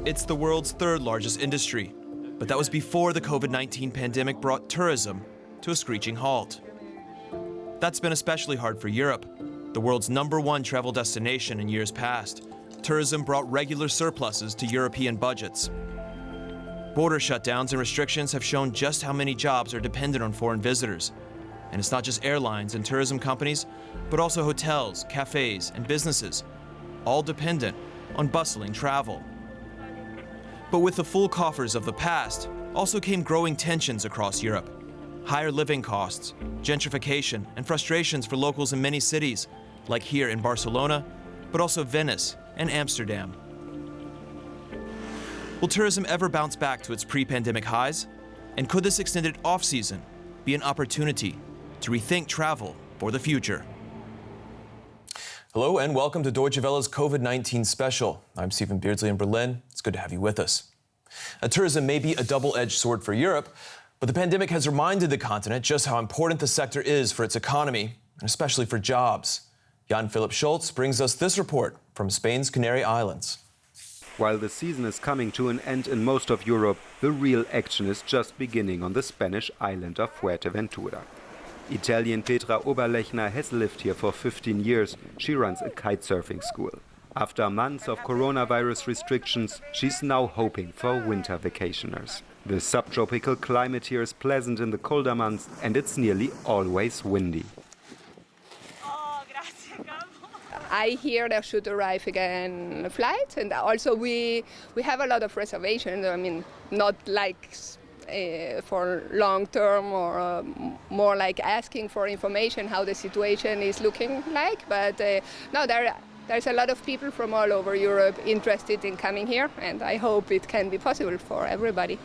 It's the world's third largest industry, but that was before the COVID-19 pandemic brought tourism to a screeching halt. That's been especially hard for Europe, the world's #1 travel destination in years past. Tourism brought regular surpluses to European budgets. Border shutdowns and restrictions have shown just how many jobs are dependent on foreign visitors. And it's not just airlines and tourism companies, but also hotels, cafes, and businesses, all dependent on bustling travel. But with the full coffers of the past, also came growing tensions across Europe. Higher living costs, gentrification, and frustrations for locals in many cities, like here in Barcelona, but also Venice and Amsterdam. Will tourism ever bounce back to its pre-pandemic highs? And could this extended off-season be an opportunity to rethink travel for the future? Hello and welcome to Deutsche Welle's COVID-19 special. I'm Stephen Beardsley in Berlin. It's good to have you with us. Tourism may be a double-edged sword for Europe, but the pandemic has reminded the continent just how important the sector is for its economy, and especially for jobs. Jan-Philipp Schultz brings us this report from Spain's Canary Islands. While the season is coming to an end in most of Europe, the real action is just beginning on the Spanish island of Fuerteventura. Italian Petra Oberlechner has lived here for 15 years. She runs a kitesurfing school. After months of coronavirus restrictions, she's now hoping for winter vacationers. The subtropical climate here is pleasant in the colder months, and it's nearly always windy. I hear there should arrive again a flight, and also we have a lot of reservations. I mean, not like for long term or more like asking for information how the situation is looking like. But no, there's a lot of people from all over Europe interested in coming here, and I hope it can be possible for everybody.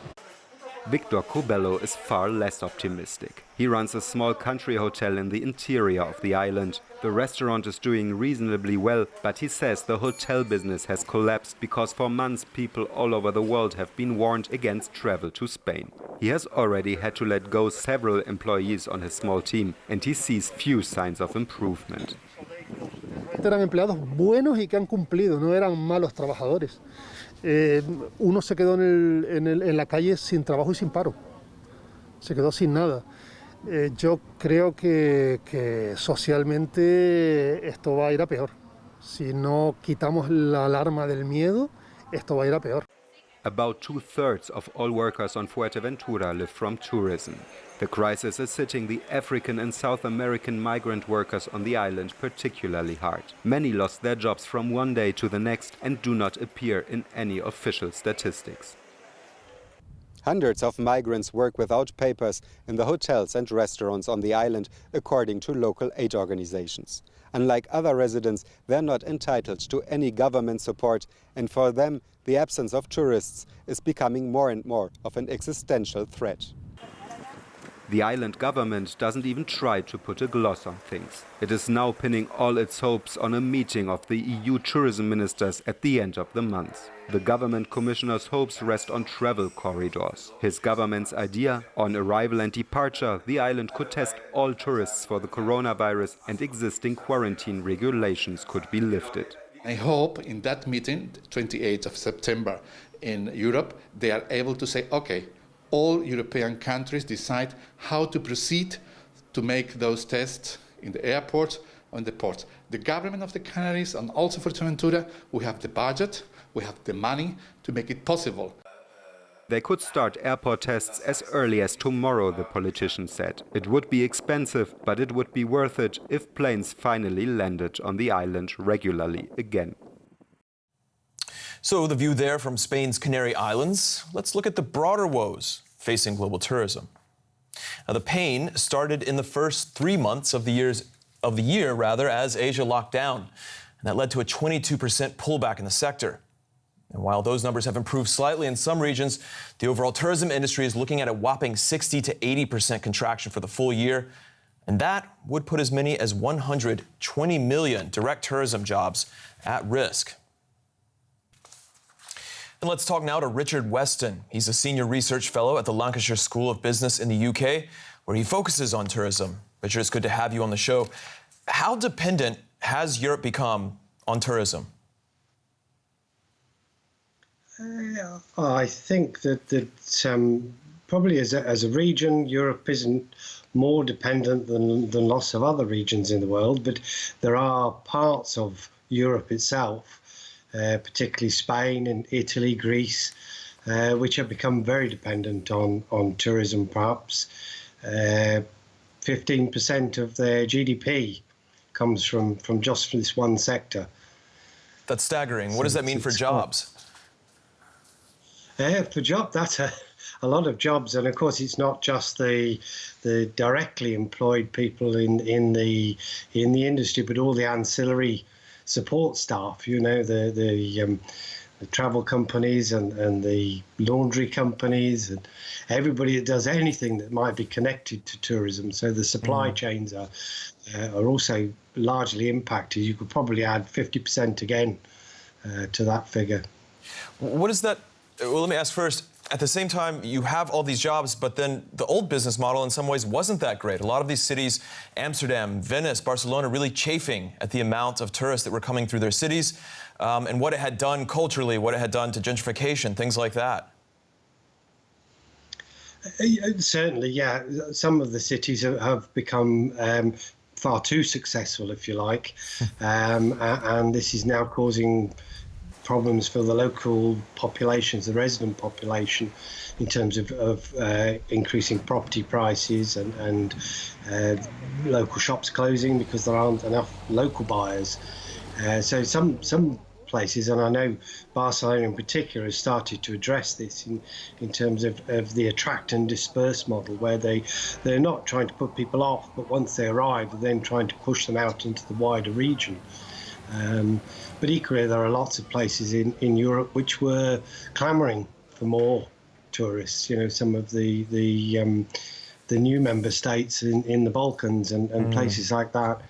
Victor Cobello is far less optimistic. He runs a small country hotel in the interior of the island. The restaurant is doing reasonably well, but he says the hotel business has collapsed because for months people all over the world have been warned against travel to Spain. He has already had to let go several employees on his small team, and he sees few signs of improvement. Eran empleados buenos y que han cumplido, no eran malos trabajadores. Uno se quedó en la calle sin trabajo y sin paro. Se quedó sin nada. Yo creo que socialmente esto va a ir a peor. Si no quitamos la alarma del miedo, esto va a ir a peor. About 2/3 of all workers on Fuerteventura live from tourism. The crisis is hitting the African and South American migrant workers on the island particularly hard. Many lost their jobs from one day to the next and do not appear in any official statistics. Hundreds of migrants work without papers in the hotels and restaurants on the island, according to local aid organizations. Unlike other residents, they're not entitled to any government support, and for them, the absence of tourists is becoming more and more of an existential threat. The island government doesn't even try to put a gloss on things. It is now pinning all its hopes on a meeting of the EU tourism ministers at the end of the month. The government commissioner's hopes rest on travel corridors. His government's idea: on arrival and departure, the island could test all tourists for the coronavirus and existing quarantine regulations could be lifted. I hope in that meeting, 28th of September in Europe, they are able to say, okay, all European countries decide how to proceed to make those tests in the airports, on the ports. The government of the Canaries and also for Fuerteventura, we have the budget, we have the money to make it possible. They could start airport tests as early as tomorrow, the politician said. It would be expensive, but it would be worth it if planes finally landed on the island regularly again. So the view there from Spain's Canary Islands. Let's look at the broader woes facing global tourism. Now, the pain started in the first 3 months of the year as Asia locked down, and that led to a 22% pullback in the sector. And while those numbers have improved slightly in some regions, the overall tourism industry is looking at a whopping 60 to 80% contraction for the full year, and that would put as many as 120 million direct tourism jobs at risk. And let's talk now to Richard Weston. He's a senior research fellow at the Lancashire School of Business in the UK, where he focuses on tourism. Richard, it's good to have you on the show. How dependent has Europe become on tourism? I think that probably as a region, Europe isn't more dependent than lots of other regions in the world, but there are parts of Europe itself, particularly Spain and Italy, Greece, which have become very dependent on tourism, perhaps. 15% of their GDP comes from just this one sector. That's staggering. What does that mean for jobs? For jobs, that's a lot of jobs, and of course, it's not just the directly employed people in the industry, but all the ancillary support staff. You know, the travel companies and the laundry companies and everybody that does anything that might be connected to tourism. So the supply chains are also largely impacted. You could probably add 50% again to that figure. What is that? Well, let me ask first. At the same time, you have all these jobs, but then the old business model in some ways wasn't that great. A lot of these cities, Amsterdam, Venice, Barcelona, really chafing at the amount of tourists that were coming through their cities and what it had done culturally, what it had done to gentrification, things like that. Certainly, yeah. Some of the cities have become far too successful, if you like, and this is now causing problems for the local populations, the resident population, in terms of increasing property prices and local shops closing because there aren't enough local buyers. So some places, and I know Barcelona in particular, has started to address this in terms of the attract and disperse model, where they're not trying to put people off, but once they arrive, they're then trying to push them out into the wider region. But equally, there are lots of places in Europe which were clamouring for more tourists. You know, some of the new member states in the Balkans and places like that,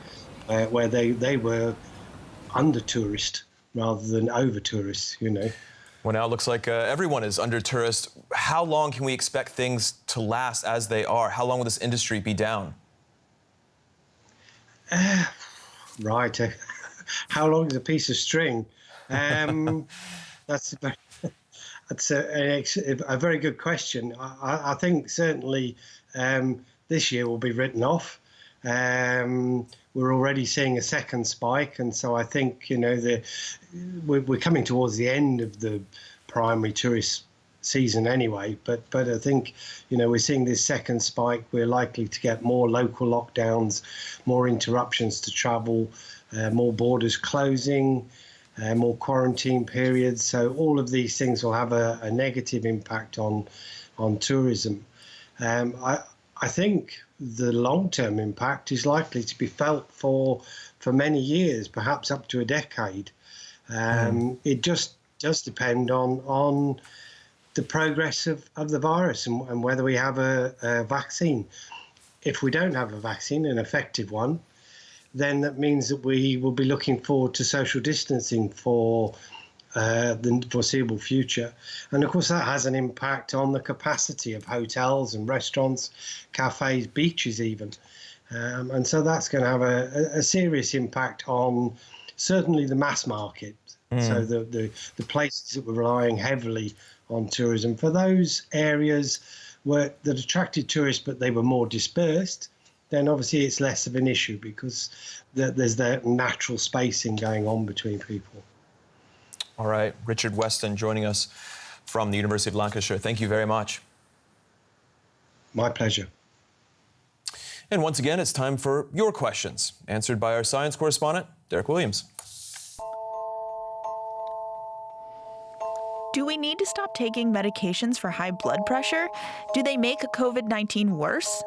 where they were under tourist rather than over tourist. You know. Well, now it looks like everyone is under tourist. How long can we expect things to last as they are? How long will this industry be down? Right. How long is a piece of string? That's a very good question. I think certainly this year will be written off. We're already seeing a second spike, and so I think we're coming towards the end of the primary tourist season anyway. But I think we're seeing this second spike. We're likely to get more local lockdowns, more interruptions to travel. More borders closing, more quarantine periods. So all of these things will have a negative impact on tourism. I think the long-term impact is likely to be felt for many years, perhaps up to a decade. It just does depend on the progress of the virus and whether we have a vaccine. If we don't have a vaccine, an effective one, then that means that we will be looking forward to social distancing for the foreseeable future. And of course, that has an impact on the capacity of hotels and restaurants, cafes, beaches even. And so that's going to have a serious impact on certainly the mass market. So the places that were relying heavily on tourism. For those areas that attracted tourists, but they were more dispersed, then obviously it's less of an issue because there's that natural spacing going on between people. All right, Richard Weston joining us from the University of Lancashire. Thank you very much. My pleasure. And once again, it's time for your questions, answered by our science correspondent, Derek Williams. Do we need to stop taking medications for high blood pressure? Do they make COVID-19 worse?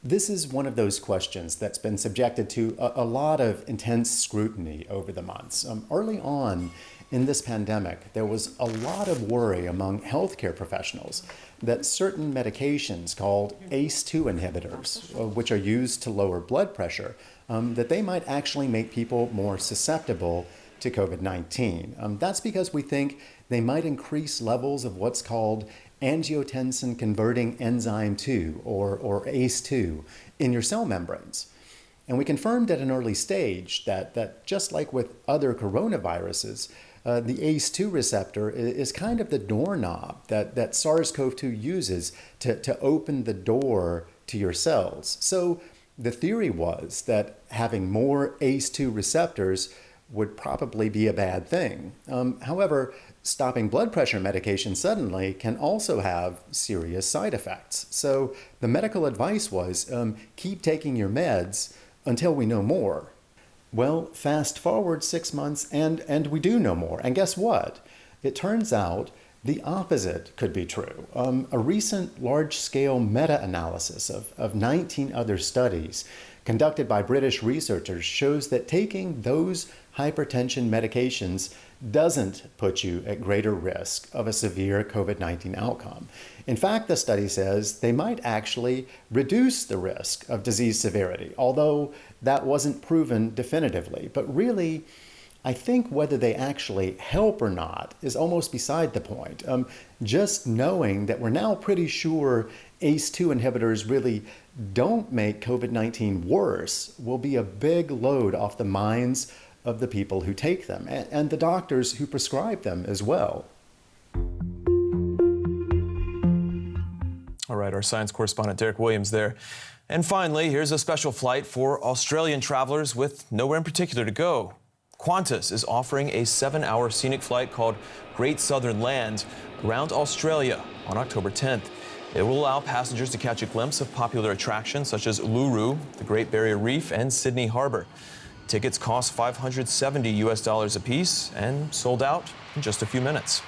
This is one of those questions that's been subjected to a lot of intense scrutiny over the months. Early on in this pandemic, there was a lot of worry among healthcare professionals that certain medications called ACE2 inhibitors, which are used to lower blood pressure, that they might actually make people more susceptible to COVID-19. That's because we think they might increase levels of what's called angiotensin converting enzyme 2, or ACE2, in your cell membranes. And we confirmed at an early stage that just like with other coronaviruses, the ACE2 receptor is kind of the doorknob that SARS-CoV-2 uses to open the door to your cells. So the theory was that having more ACE2 receptors would probably be a bad thing. However, stopping blood pressure medication suddenly can also have serious side effects. So the medical advice was keep taking your meds until we know more. Well, fast forward 6 months and we do know more. And guess what? It turns out the opposite could be true. A recent large-scale meta-analysis of 19 other studies conducted by British researchers shows that taking those hypertension medications doesn't put you at greater risk of a severe COVID-19 outcome. In fact, the study says they might actually reduce the risk of disease severity, although that wasn't proven definitively. But really, I think whether they actually help or not is almost beside the point. Just knowing that we're now pretty sure ACE2 inhibitors really don't make COVID-19 worse will be a big load off the minds of the people who take them and the doctors who prescribe them as well. All right, our science correspondent Derek Williams there. And finally, here's a special flight for Australian travelers with nowhere in particular to go. Qantas is offering a 7-hour scenic flight called Great Southern Land around Australia on October 10th. It will allow passengers to catch a glimpse of popular attractions such as Uluru, the Great Barrier Reef, and Sydney Harbour. Tickets cost $570 US apiece and sold out in just a few minutes.